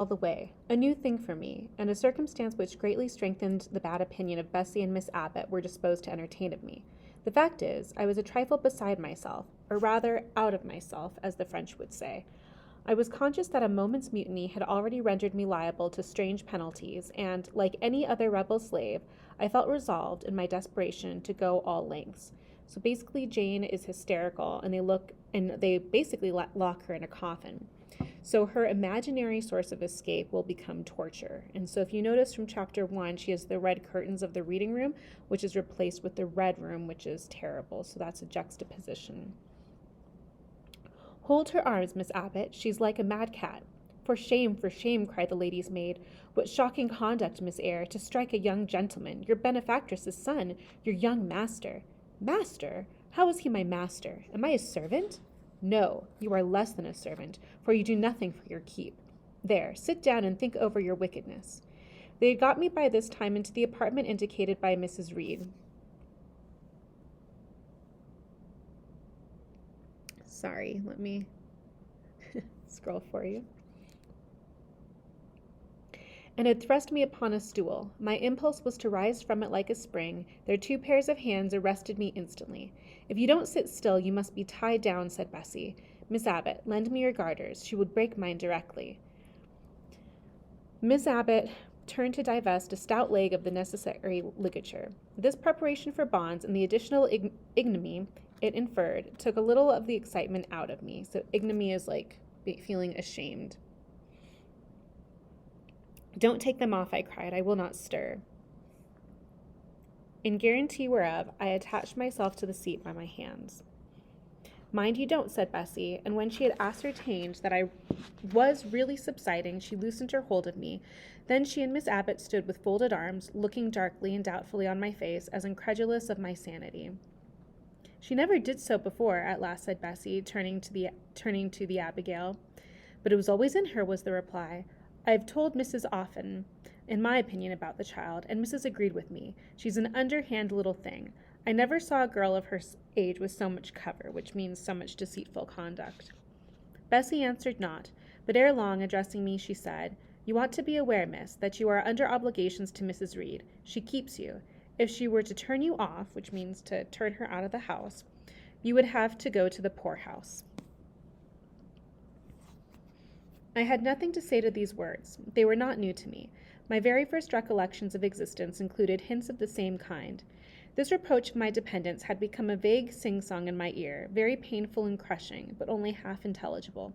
all the way, a new thing for me, and a circumstance which greatly strengthened the bad opinion of Bessie and Miss Abbott were disposed to entertain of me. The fact is, I was a trifle beside myself, or rather out of myself, as the French would say. I was conscious that a moment's mutiny had already rendered me liable to strange penalties, and, like any other rebel slave, I felt resolved, in my desperation, to go all lengths. So basically, Jane is hysterical, and they basically lock her in a coffin. So her imaginary source of escape will become torture. And so if you notice from chapter 1, she has the red curtains of the reading room, which is replaced with the red room, which is terrible. So that's a juxtaposition. Hold her arms, Miss Abbott. She's like a mad cat. For shame, cried the lady's maid. What shocking conduct, Miss Eyre, to strike a young gentleman, your benefactress's son, your young master. Master? How is he my master? Am I his servant? No, you are less than a servant, for you do nothing for your keep. There, sit down and think over your wickedness. They had got me by this time into the apartment indicated by Mrs. Reed. Sorry, let me scroll for you. And had thrust me upon a stool. My impulse was to rise from it like a spring. Their 2 pairs of hands arrested me instantly. If you don't sit still, you must be tied down, said Bessie. Miss Abbott, lend me your garters. She would break mine directly. Miss Abbott turned to divest a stout leg of the necessary ligature. This preparation for bonds and the additional ignominy it inferred took a little of the excitement out of me. So ignominy is like feeling ashamed. Don't take them off, I cried. I will not stir. In guarantee whereof, I attached myself to the seat by my hands. Mind you don't, said Bessie, and when she had ascertained that I was really subsiding, she loosened her hold of me. Then she and Miss Abbott stood with folded arms, looking darkly and doubtfully on my face, as incredulous of my sanity. She never did so before, at last said Bessie, turning to the Abigail. But it was always in her, was the reply. I have told Mrs. often, in my opinion, about the child, and Mrs. agreed with me. She's an underhand little thing. I never saw a girl of her age with so much cover, which means so much deceitful conduct. Bessie answered not, but ere long, addressing me, she said, You ought to be aware, miss, that you are under obligations to Mrs. Reed. She keeps you. If she were to turn you off, which means to turn her out of the house, you would have to go to the poorhouse. I had nothing to say to these words. They were not new to me. My very first recollections of existence included hints of the same kind. This reproach of my dependence had become a vague sing-song in my ear, very painful and crushing, but only half intelligible.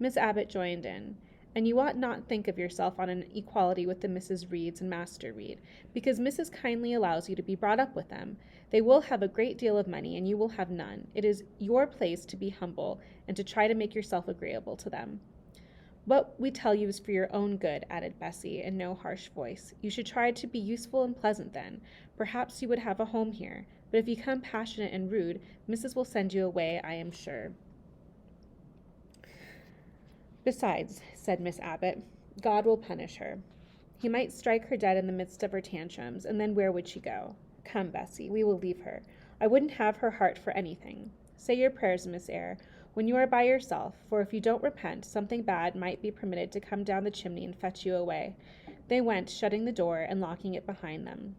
Miss Abbott joined in. And you ought not think of yourself on an equality with the Mrs. Reeds and Master Reed, because Mrs. kindly allows you to be brought up with them. They will have a great deal of money, and you will have none. It is your place to be humble, and to try to make yourself agreeable to them. What we tell you is for your own good, added Bessie, in no harsh voice. You should try to be useful and pleasant then. Perhaps you would have a home here. But if you become passionate and rude, Mrs. will send you away, I am sure. Besides, said Miss Abbott, God will punish her. He might strike her dead in the midst of her tantrums, and then where would she go? Come, Bessie, we will leave her. I wouldn't have her heart for anything. Say your prayers, Miss Eyre, when you are by yourself, for if you don't repent, something bad might be permitted to come down the chimney and fetch you away. They went, shutting the door and locking it behind them.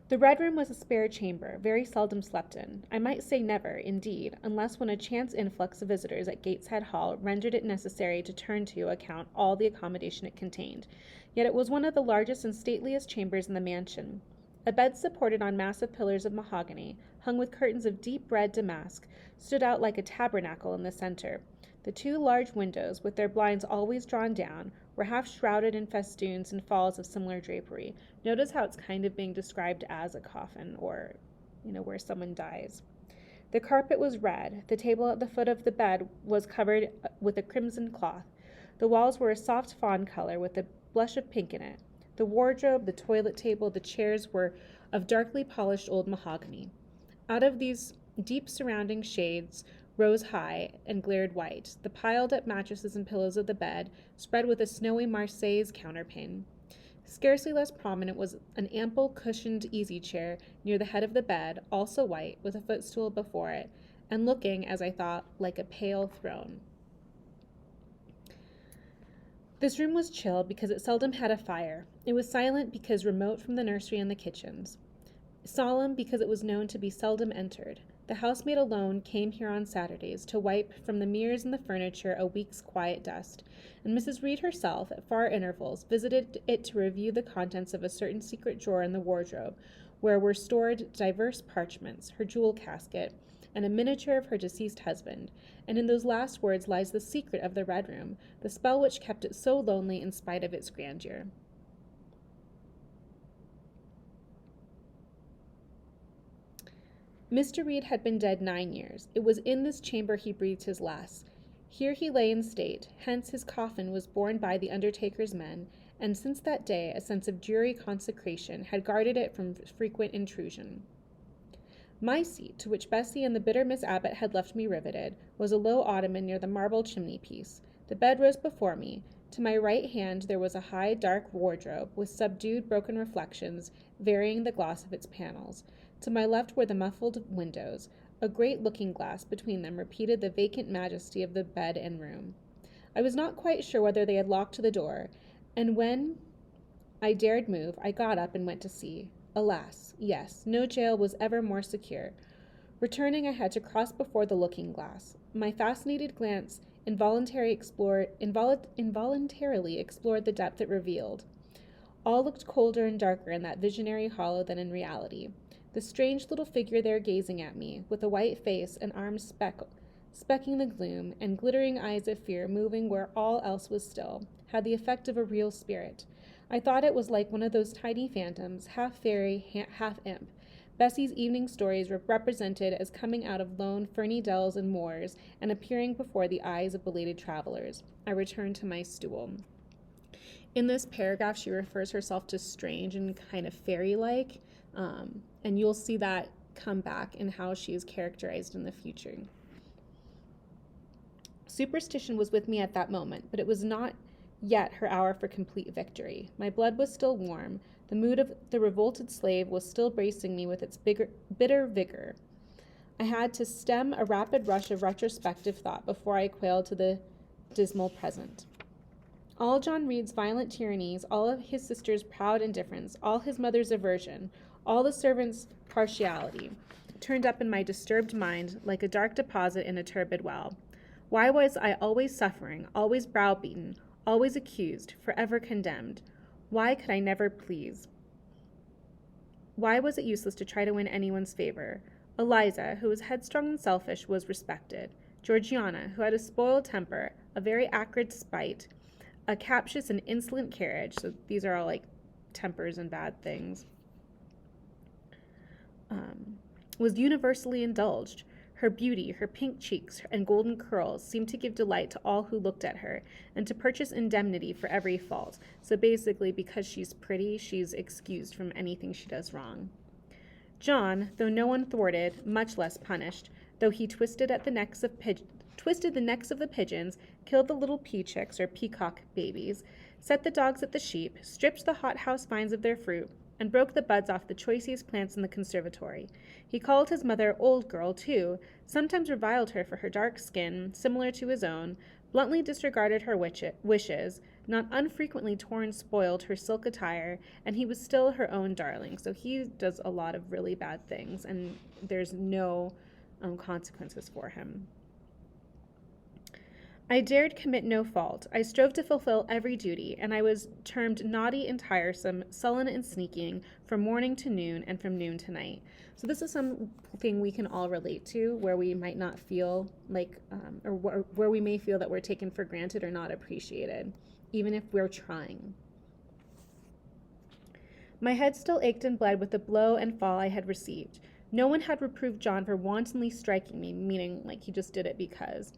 The Red Room was a spare chamber, very seldom slept in. I might say never, indeed, unless when a chance influx of visitors at Gateshead Hall rendered it necessary to turn to account all the accommodation it contained. Yet it was one of the largest and stateliest chambers in the mansion. A bed supported on massive pillars of mahogany, hung with curtains of deep red damask, stood out like a tabernacle in the center. The 2 large windows, with their blinds always drawn down, were half shrouded in festoons and falls of similar drapery. Notice how it's kind of being described as a coffin, or, where someone dies. The carpet was red. The table at the foot of the bed was covered with a crimson cloth. The walls were a soft fawn color with a blush of pink in it. The wardrobe, the toilet table, the chairs were of darkly polished old mahogany. Out of these deep surrounding shades rose high and glared white, the piled-up mattresses and pillows of the bed, spread with a snowy Marseilles counterpane. Scarcely less prominent was an ample cushioned easy-chair near the head of the bed, also white, with a footstool before it, and looking, as I thought, like a pale throne. This room was chill because it seldom had a fire. It was silent because remote from the nursery and the kitchens. Solemn because it was known to be seldom entered. The housemaid alone came here on Saturdays to wipe from the mirrors and the furniture a week's quiet dust, and Mrs. Reed herself, at far intervals, visited it to review the contents of a certain secret drawer in the wardrobe, where were stored divers parchments, her jewel casket, and a miniature of her deceased husband, and in those last words lies the secret of the Red Room, the spell which kept it so lonely in spite of its grandeur. Mr. Reed had been dead 9 years. It was in this chamber he breathed his last. Here he lay in state, hence his coffin was borne by the undertaker's men, and since that day a sense of dreary consecration had guarded it from frequent intrusion. My seat, to which Bessie and the bitter Miss Abbott had left me riveted, was a low ottoman near the marble chimney-piece. The bed rose before me. To my right hand there was a high, dark wardrobe, with subdued, broken reflections, varying the gloss of its panels. To my left were the muffled windows. A great looking-glass between them repeated the vacant majesty of the bed and room. I was not quite sure whether they had locked the door, and when I dared move, I got up and went to see. Alas, yes, no jail was ever more secure. Returning, I had to cross before the looking-glass. My fascinated glance involuntarily explored the depth it revealed. All looked colder and darker in that visionary hollow than in reality. The strange little figure there gazing at me, with a white face and arms specking the gloom, and glittering eyes of fear moving where all else was still, had the effect of a real spirit. I thought it was like one of those tiny phantoms, half fairy, half imp. Bessie's evening stories were represented as coming out of lone ferny dells and moors and appearing before the eyes of belated travelers. I returned to my stool. In this paragraph, she refers herself to strange and kind of fairy-like, and you'll see that come back in how she is characterized in the future. Superstition was with me at that moment, but it was not yet her hour for complete victory. My blood was still warm. The mood of the revolted slave was still bracing me with its bitter vigor. I had to stem a rapid rush of retrospective thought before I quailed to the dismal present. All John Reed's violent tyrannies, all of his sister's proud indifference, all his mother's aversion, all the servants' partiality, turned up in my disturbed mind like a dark deposit in a turbid well. Why was I always suffering, always browbeaten, always accused, forever condemned? Why could I never please? Why was it useless to try to win anyone's favor? Eliza, who was headstrong and selfish, was respected. Georgiana, who had a spoiled temper, a very acrid spite, a captious and insolent carriage, so these are all like tempers and bad things, was universally indulged. Her beauty, her pink cheeks, and golden curls seemed to give delight to all who looked at her, and to purchase indemnity for every fault. So basically, because she's pretty, she's excused from anything she does wrong. John, though no one thwarted, much less punished, though he twisted the necks of the pigeons, killed the little pea chicks or peacock babies, set the dogs at the sheep, stripped the hothouse vines of their fruit, and broke the buds off the choicest plants in the conservatory. He called his mother old girl, too, sometimes reviled her for her dark skin, similar to his own, bluntly disregarded her wishes, not unfrequently tore and spoiled her silk attire, and he was still her own darling. So he does a lot of really bad things, and there's no consequences for him. I dared commit no fault. I strove to fulfill every duty, and I was termed naughty and tiresome, sullen and sneaking, from morning to noon and from noon to night. So this is something we can all relate to, where we might not feel like, or where we may feel that we're taken for granted or not appreciated, even if we're trying. My head still ached and bled with the blow and fall I had received. No one had reproved John for wantonly striking me, meaning like he just did it because.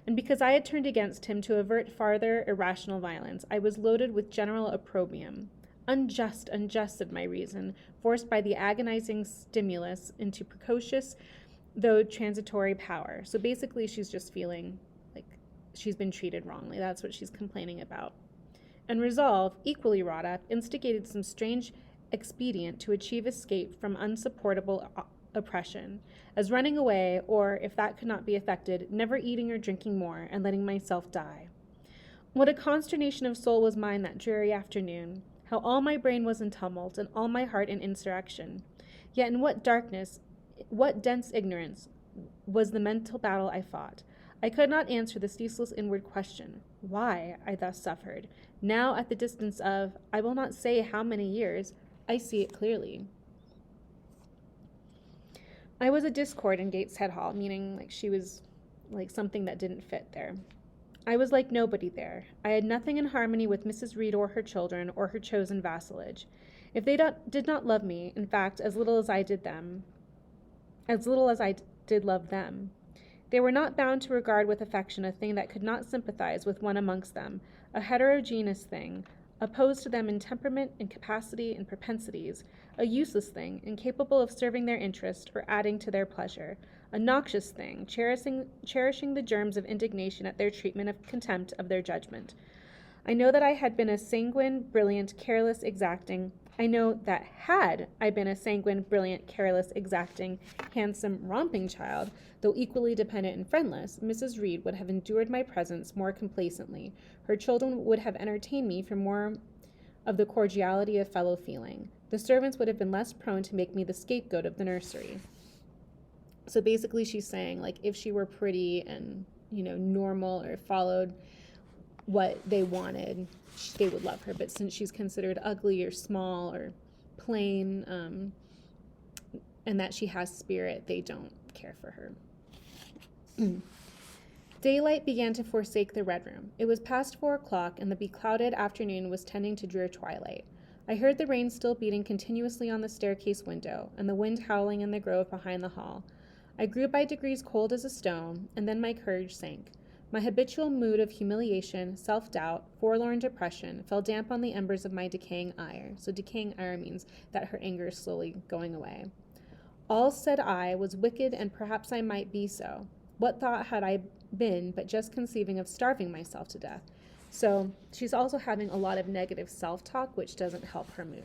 And because I had turned against him to avert farther irrational violence, I was loaded with general opprobrium. Unjust, said my reason, forced by the agonizing stimulus into precocious, though transitory power. So basically she's just feeling like she's been treated wrongly. That's what she's complaining about. And resolve, equally wrought up, instigated some strange expedient to achieve escape from unsupportable oppression, as running away, or, if that could not be effected, never eating or drinking more, and letting myself die. What a consternation of soul was mine that dreary afternoon! How all my brain was in tumult, and all my heart in insurrection! Yet in what darkness, what dense ignorance, was the mental battle I fought! I could not answer the ceaseless inward question, why I thus suffered. Now, at the distance of, I will not say how many years, I see it clearly. I was a discord in Gateshead Hall, meaning like she was like something that didn't fit there. I was like nobody there. I had nothing in harmony with Mrs. Reed or her children or her chosen vassalage. If they did not love me, in fact, as little as I did love them, they were not bound to regard with affection a thing that could not sympathize with one amongst them, a heterogeneous thing, opposed to them in temperament, in capacity, in propensities, a useless thing, incapable of serving their interest or adding to their pleasure, a noxious thing, cherishing the germs of indignation at their treatment of contempt of their judgment. I know that I had been a sanguine, brilliant, careless, exacting. I know that had I been a sanguine, brilliant, careless, exacting, handsome, romping child, though equally dependent and friendless, Mrs. Reed would have endured my presence more complacently. Her children would have entertained me for more of the cordiality of fellow feeling. The servants would have been less prone to make me the scapegoat of the nursery. So basically she's saying, like, if she were pretty and, normal or followed what they wanted, they would love her. But since she's considered ugly or small or plain, and that she has spirit, they don't care for her. Daylight began to forsake the Red Room. It was past 4 o'clock, and the beclouded afternoon was tending to drear twilight. I heard the rain still beating continuously on the staircase window, and the wind howling in the grove behind the hall. I grew by degrees cold as a stone, and then my courage sank. My habitual mood of humiliation, self-doubt, forlorn depression fell damp on the embers of my decaying ire. So decaying ire means that her anger is slowly going away. All, said I, was wicked, and perhaps I might be so. What thought had I been but just conceiving of starving myself to death? So she's also having a lot of negative self-talk, which doesn't help her mood.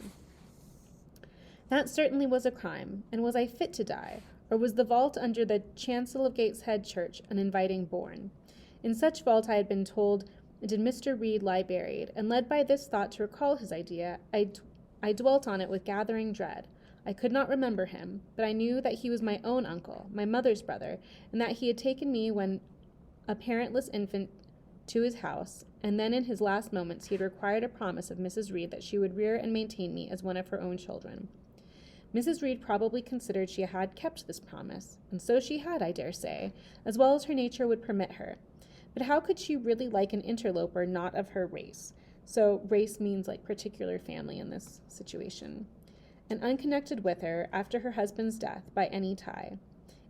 That certainly was a crime, and was I fit to die? Or was the vault under the chancel of Gateshead Church an inviting bourne? In such vault, I had been told, did Mr. Reed lie buried, and led by this thought to recall his idea, I dwelt on it with gathering dread. I could not remember him, but I knew that he was my own uncle, my mother's brother, and that he had taken me when a parentless infant to his house, and then in his last moments he had required a promise of Mrs. Reed that she would rear and maintain me as one of her own children. Mrs. Reed probably considered she had kept this promise, and so she had, I dare say, as well as her nature would permit her. But how could she really like an interloper not of her race? So race means like particular family in this situation. And unconnected with her, after her husband's death, by any tie.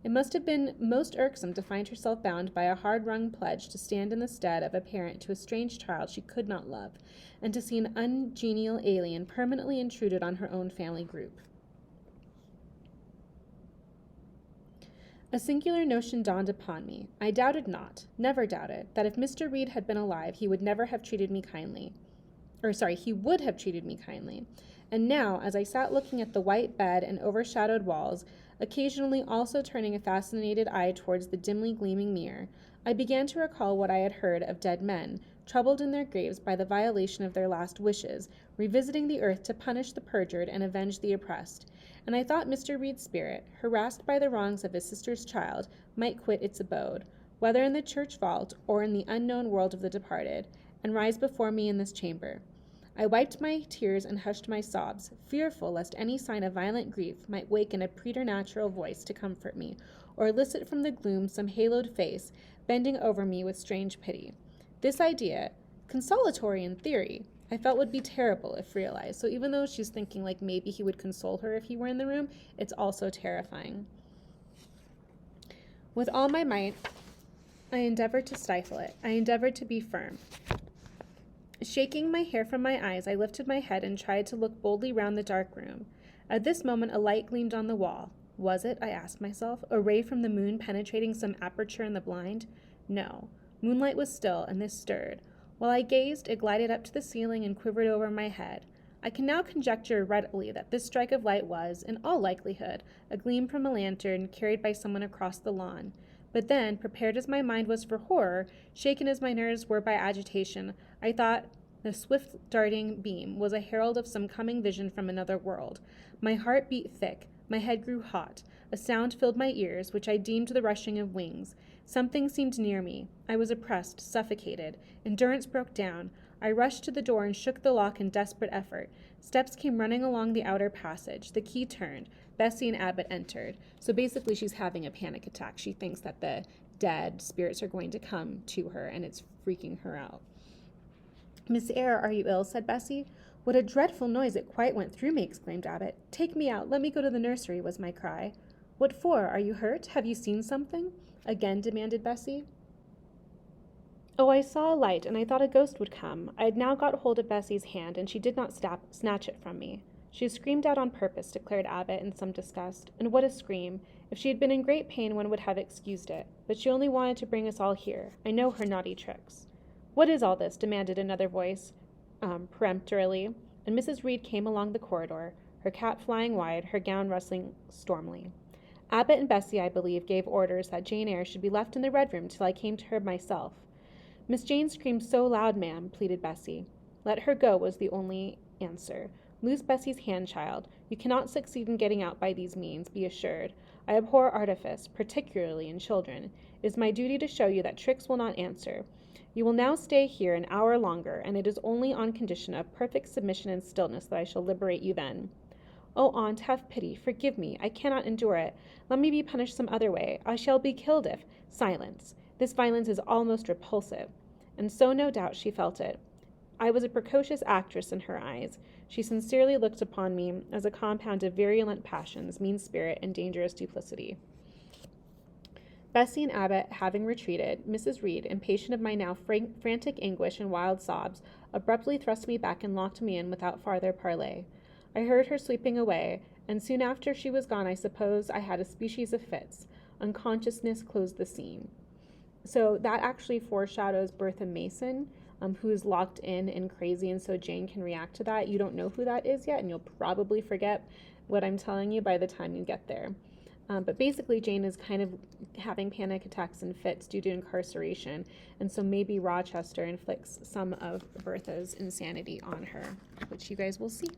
It must have been most irksome to find herself bound by a hard-wrung pledge to stand in the stead of a parent to a strange child she could not love, and to see an ungenial alien permanently intruded on her own family group. A singular notion dawned upon me. I doubted not, never doubted, that if Mr. Reed had been alive, he would have treated me kindly. And now, as I sat looking at the white bed and overshadowed walls, occasionally also turning a fascinated eye towards the dimly gleaming mirror, I began to recall what I had heard of dead men, troubled in their graves by the violation of their last wishes, revisiting the earth to punish the perjured and avenge the oppressed. And I thought Mr. Reed's spirit, harassed by the wrongs of his sister's child, might quit its abode, whether in the church vault or in the unknown world of the departed, and rise before me in this chamber. I wiped my tears and hushed my sobs, fearful lest any sign of violent grief might waken a preternatural voice to comfort me, or elicit from the gloom some haloed face bending over me with strange pity. This idea, consolatory in theory, I felt would be terrible if realized. So even though she's thinking like maybe he would console her if he were in the room, it's also terrifying. With all my might, I endeavored to stifle it. I endeavored to be firm. Shaking my hair from my eyes, I lifted my head and tried to look boldly round the dark room. At this moment, a light gleamed on the wall. Was it, I asked myself, a ray from the moon penetrating some aperture in the blind? No. Moonlight was still, and this stirred. While I gazed, it glided up to the ceiling and quivered over my head. I can now conjecture readily that this strike of light was, in all likelihood, a gleam from a lantern carried by someone across the lawn. But then, prepared as my mind was for horror, shaken as my nerves were by agitation, I thought the swift darting beam was a herald of some coming vision from another world. My heart beat thick, my head grew hot. A sound filled my ears, which I deemed the rushing of wings. Something seemed near me. I was oppressed, suffocated. Endurance broke down. I rushed to the door and shook the lock in desperate effort. Steps came running along the outer passage. The key turned. Bessie and Abbott entered. So basically she's having a panic attack. She thinks that the dead spirits are going to come to her, and it's freaking her out. "Miss Eyre, are you ill?" said Bessie. "What a dreadful noise! It quite went through me," exclaimed Abbott. "Take me out. Let me go to the nursery," was my cry. "What for? Are you hurt? Have you seen something?" again demanded Bessie. "Oh, I saw a light, and I thought a ghost would come." I had now got hold of Bessie's hand, and she did not snatch it from me. "She screamed out on purpose," declared Abbott in some disgust. "And what a scream! If she had been in great pain, one would have excused it. But she only wanted to bring us all here. I know her naughty tricks." "What is all this?" demanded another voice, peremptorily, and Mrs. Reed came along the corridor, her cap flying wide, her gown rustling stormily. Abbott and Bessie, I believe, gave orders that Jane Eyre should be left in the Red Room till I came to her myself. "Miss Jane screamed so loud, ma'am," pleaded Bessie. "Let her go," was the only answer. "Loose Bessie's hand, child. You cannot succeed in getting out by these means, be assured. I abhor artifice, particularly in children. It is my duty to show you that tricks will not answer. You will now stay here an hour longer, and it is only on condition of perfect submission and stillness that I shall liberate you then." "Oh, aunt, have pity. Forgive me. I cannot endure it. Let me be punished some other way. I shall be killed if—" Silence. This violence is almost repulsive. And so, no doubt, she felt it. I was a precocious actress in her eyes. She sincerely looked upon me as a compound of virulent passions, mean spirit, and dangerous duplicity. Bessie and Abbott having retreated, Mrs. Reed, impatient of my now frantic anguish and wild sobs, abruptly thrust me back and locked me in without farther parley. I heard her sweeping away, and soon after she was gone I suppose I had a species of fits. Unconsciousness closed the scene. So that actually foreshadows Bertha Mason, who's locked in and crazy, and so Jane can react to that. You don't know who that is yet, and you'll probably forget what I'm telling you by the time you get there. But basically, Jane is kind of having panic attacks and fits due to incarceration, and so maybe Rochester inflicts some of Bertha's insanity on her, which you guys will see.